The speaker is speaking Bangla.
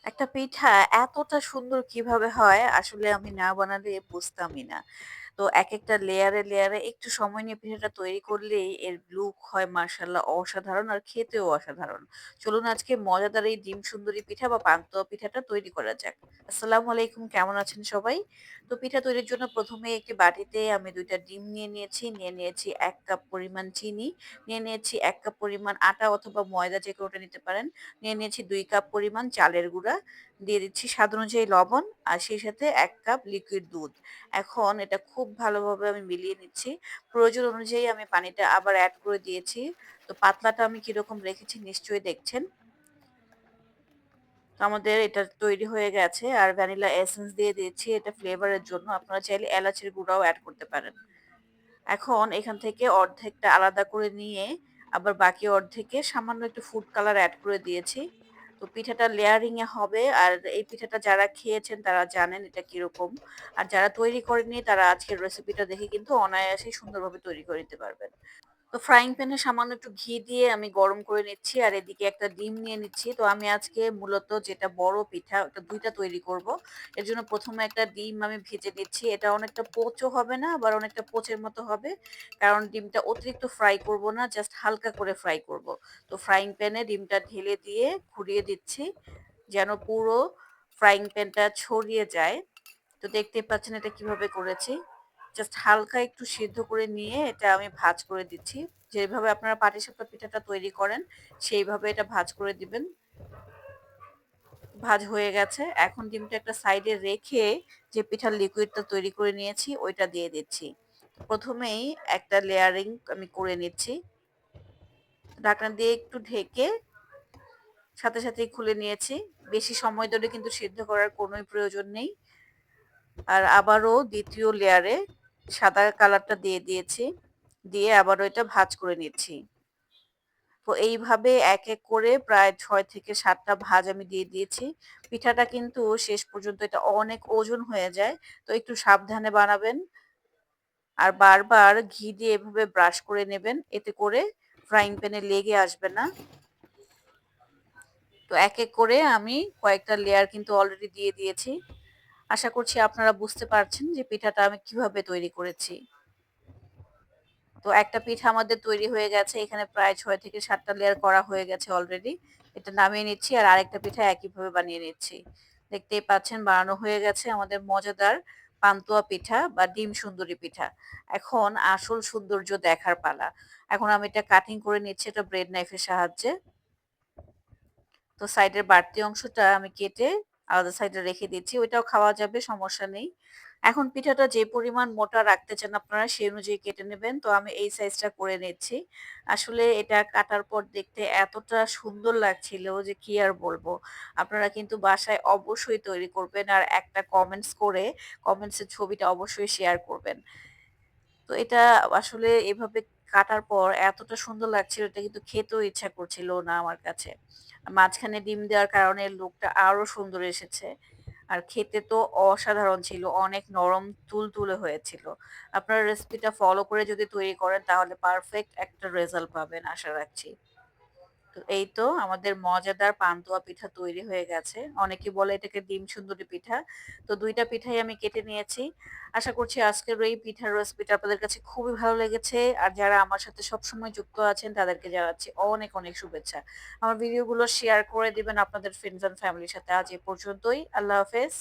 একটা পিঠা এতটা সুন্দর কিভাবে হয় আসলে আমি না বানালে বুঝতামই না। তো একেকটা লেয়ারে একটু সময় নিয়ে পিঠাটা তৈরি করলেই এর লুক হয় মাশাআল্লাহ অসাধারণ আর খেতেও অসাধারণ। চলুন আজকে মজাদার এই ডিম সুন্দরী পিঠা বা পান্তুয়া পিঠাটা তৈরি করা যাক। আসসালামু আলাইকুম, কেমন আছেন সবাই? তো পিঠা তৈরির জন্য ১ম এ একটি বাটিতে আমি ২ টা ডিম নিয়ে নিয়েছি ১ কাপ পরিমাণ চিনি, নিয়ে নিয়েছি ১ কাপ পরিমাণ আটা অথবা ময়দা যে কোনোটা নিতে পারেন। নিয়ে নিয়েছি ২ কাপ পরিমাণ চালের গুঁড়া, দিয়ে দিচ্ছি স্বাদ অনুযায়ী লবণ আর সেই সাথে ১ কাপ লিকুইড দুধ। এখন এটা খুব ভালোভাবে আমি মিলিয়ে নিচ্ছি। প্রয়োজন অনুযায়ী আমি পানিটা আবার এড করে দিয়েছি। তো পাতলাটা আমি কিরকম রেখেছি নিশ্চয়ই দেখছেন। তো আমাদের এটা তৈরি হয়ে গেছে। আর ভ্যানিলা এসেন্স দিয়ে দিয়েছি এটা ফ্লেভার এর জন্য। আপনারা চাইলে এলাচির গুঁড়াও এড করতে পারেন। এখন এখান থেকে অর্ধেকটা আলাদা করে নিয়ে আবার বাকি অর্ধেকে সামান্য একটু ফুড কালার এড করে দিয়েছি। তো পিঠাটা লেয়ারিং এ হবে। আর এই পিঠাটা যারা খেয়েছেন তারা জানেন এটা কিরকম। আর যারা তৈরি করেননি তারা আজকের রেসিপিটা দেখে কিন্তু অনায়াসেই সুন্দরভাবে তৈরি করে নিতে পারবেন। তো ফ্রাইং প্যানে সামান্য একটু ঘি দিয়ে আমি গরম করে নিচ্ছি আর এদিকে একটা ডিম নিয়ে নিচ্ছি। তো আমি আজকে মূলত যেটা বড় পিঠা ওটা ২ টা তৈরি করব। এর জন্য ১ম এ একটা ডিম আমি ভেজে নিচ্ছি। এটা অনেকটা পোচও হবে না আবার অনেকটা পোচের মতো হবে। কারণ ডিমটা অতিরিক্ত ফ্রাই করব না, জাস্ট হালকা করে ফ্রাই করব। তো ফ্রাইং প্যানে ডিমটা ঢেলে দিয়ে ঘুরিয়ে দিচ্ছি যেন পুরো ফ্রাইং প্যানটা ছড়িয়ে যায়। তো দেখতেই পাচ্ছেন এটা কিভাবে করেছি। জাস্ট হালকা একটু সিদ্ধ করে নিয়ে এটা আমি ভাঁজ করে দিচ্ছি। যেভাবে আপনারা পাটিসাপটা পিঠাটা তৈরি করেন সেইভাবে এটা ভাঁজ করে দিবেন। ভাঁজ হয়ে গেছে। এখন ডিমটা একটা সাইডে রেখে যে পিঠার লিকুইডটা তৈরি করে নিয়েছি ওইটা দিয়ে দিচ্ছি। ১ম এই একটা লেয়ারিং আমি করে নিচ্ছি। ঢাকনা দিয়ে একটু ঢেকে সাথেই খুলে নিয়েছি। বেশি সময় ধরে কিন্তু সিদ্ধ করার কোনই প্রয়োজন নেই। আর আবারও ২য় লেয়ারে সাদা কালারটা দিয়ে দিয়েছি। দিয়ে আবারও এটা ভাঁজ করে নিচ্ছি। তো এইভাবে এক করে প্রায় ৬ থেকে ৭ টা ভাঁজ আমি দিয়ে দিয়েছি। পিঠাটা কিন্তু শেষ পর্যন্ত এটা অনেক ওজন হয়ে যায়। তো একটু সাবধানে বানাবেন। আর বারবার ঘি দিয়ে এভাবে ব্রাশ করে নেবেন। এতে করে ফ্রাইং প্যানে লেগে আসবে না। তো এক করে আমি কয়েকটা লেয়ার কিন্তু অলরেডি দিয়ে দিয়েছি। আশা করছি আপনারা বুঝতে পারছেন যে পিঠাটা আমি কিভাবে তৈরি করেছি। তো একটা পিঠা আমাদের তৈরি হয়ে গেছে। এখানে প্রায় ৬ থেকে ৭ টা লেয়ার করা হয়ে গেছে অলরেডি। এটা নামিয়ে নিচ্ছি আর আরেকটা পিঠা একইভাবে বানিয়ে নিচ্ছি। দেখতেই পাচ্ছেন বানানো হয়ে গেছে আমাদের মজাদার পান্তুয়া পিঠা বা ডিম সুন্দরী পিঠা। এখন আসল সৌন্দর্য দেখার পালা। এখন আমি এটা কাটিং করে নিচ্ছি একটা ব্রেড নাইফের সাহায্যে। তো সাইডের বাড়তি অংশটা আমি কেটে আলাদা সাইডে রেখে দিচ্ছি। ওইটাও খাওয়া যাবে, সমস্যা নেই। এখন পিঠাটা যে পরিমাণ মোটা রাখতে চান আপনারা সেই অনুযায়ী কেটে নেবেন। তো আমি এই সাইজটা করে নিচ্ছি। আসলে এটা কাটার পর দেখতে এতটা সুন্দর লাগছিল যে কি আর বলবো। আপনারা কিন্তু বাসায় অবশ্যই তৈরি করবেন আর একটা কমেন্টস করে কমেন্টস এর ছবিটা অবশ্যই শেয়ার করবেন। তো এটা আসলে এভাবে কাটার পর এতটা সুন্দর লাগছিল এটা কিন্তু খেতেও ইচ্ছা করছিল না আমার কাছে। মাঝখানে ডিম দেওয়ার কারণে লুকটা আরো সুন্দর এসেছে। আর খেতে তো অসাধারণ ছিল। অনেক নরম তুলতুলে হয়েছিল। আপনারা রেসিপিটা ফলো করে যদি তৈরি করেন তাহলে পারফেক্ট একটা রেজাল্ট পাবেন আশা রাখছি। তো এই তো আমাদের মজাদার পান্তুয়া পিঠা তৈরি হয়ে গেছে। অনেকে বলে এটাকে ডিম সুন্দরী পিঠা। তো ২ টা পিঠাই আমি কেটে নিয়েছি। আশা করছি আজকের এই পিঠার রেসিপিটা আপনাদের কাছে খুবই ভালো লেগেছে। আর যারা আমার সাথে সবসময় যুক্ত আছেন তাদেরকে জানাচ্ছি অনেক শুভেচ্ছা। আমার ভিডিওগুলো শেয়ার করে দিবেন আপনাদের ফ্রেন্ডস অ্যান্ড ফ্যামিলির সাথে। আজ এ পর্যন্তই। আল্লাহ হাফেজ।